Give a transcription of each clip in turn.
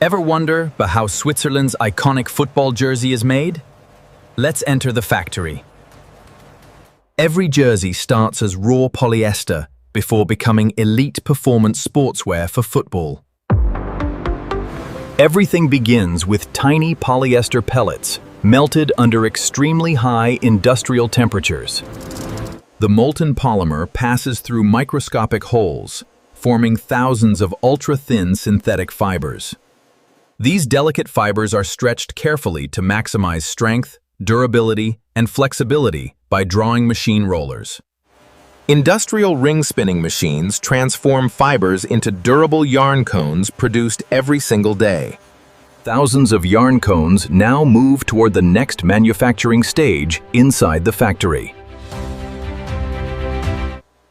Ever wonder about how Switzerland's iconic football jersey is made? Let's enter the factory. Every jersey starts as raw polyester before becoming elite performance sportswear for football. Everything begins with tiny polyester pellets melted under extremely high industrial temperatures. The molten polymer passes through microscopic holes, forming thousands of ultra-thin synthetic fibers. These delicate fibers are stretched carefully to maximize strength, durability, and flexibility by drawing machine rollers. Industrial ring spinning machines transform fibers into durable yarn cones produced every single day. Thousands of yarn cones now move toward the next manufacturing stage inside the factory.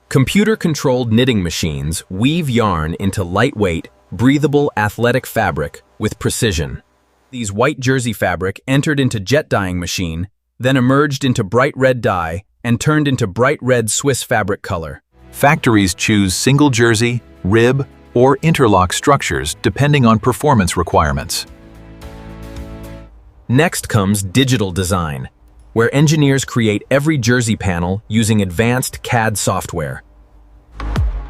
Computer-controlled knitting machines weave yarn into lightweight, breathable athletic fabric with precision. These white jersey fabric entered into jet dyeing machine, then emerged into bright red dye and turned into bright red Swiss fabric color. Factories choose single jersey, rib, or interlock structures depending on performance requirements. Next comes digital design, where engineers create every jersey panel using advanced CAD software.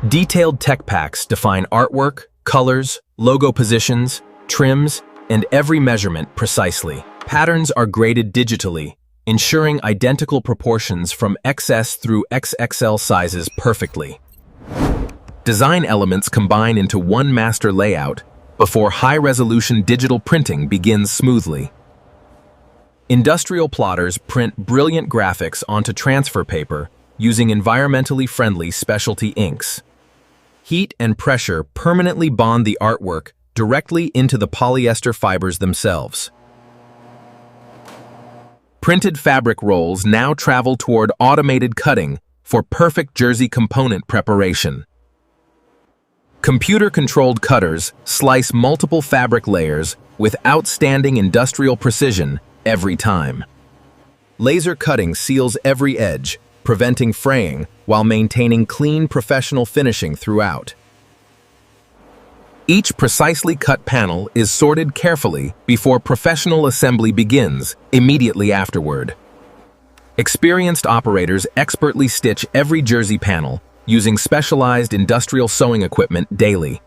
Detailed tech packs define artwork, colors, logo positions, trims, and every measurement precisely. Patterns are graded digitally, ensuring identical proportions from XS through XXL sizes perfectly. Design elements combine into one master layout before high-resolution digital printing begins smoothly. Industrial plotters print brilliant graphics onto transfer paper using environmentally friendly specialty inks. Heat and pressure permanently bond the artwork directly into the polyester fibers themselves. Printed fabric rolls now travel toward automated cutting for perfect jersey component preparation. Computer-controlled cutters slice multiple fabric layers with outstanding industrial precision every time. Laser cutting seals every edge, preventing fraying while maintaining clean professional finishing throughout. Each precisely cut panel is sorted carefully before professional assembly begins immediately afterward. Experienced operators expertly stitch every jersey panel using specialized industrial sewing equipment daily.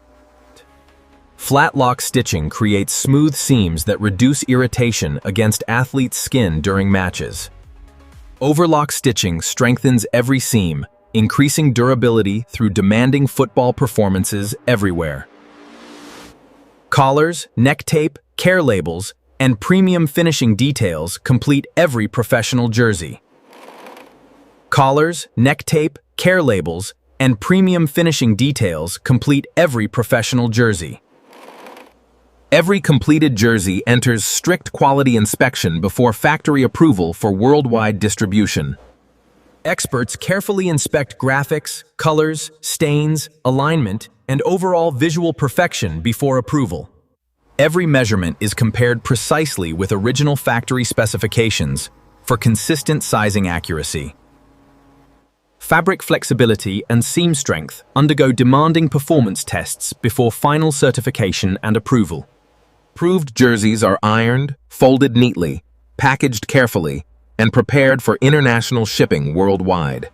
Flat lock stitching creates smooth seams that reduce irritation against athletes' skin during matches. Overlock stitching strengthens every seam, increasing durability through demanding football performances everywhere. Collars, neck tape, care labels, and premium finishing details complete every professional jersey. Collars, neck tape, care labels, and premium finishing details complete every professional jersey. Every completed jersey enters strict quality inspection before factory approval for worldwide distribution. Experts carefully inspect graphics, colors, stains, alignment, and overall visual perfection before approval. Every measurement is compared precisely with original factory specifications for consistent sizing accuracy. Fabric flexibility and seam strength undergo demanding performance tests before final certification and approval. Approved jerseys are ironed, folded neatly, packaged carefully, and prepared for international shipping worldwide.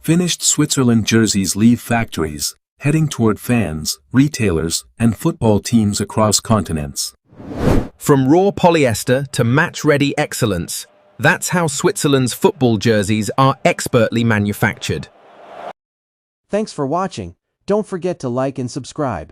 Finished Switzerland jerseys leave factories, heading toward fans, retailers, and football teams across continents. From raw polyester to match-ready excellence, that's how Switzerland's football jerseys are expertly manufactured. Thanks for watching. Don't forget to like and subscribe.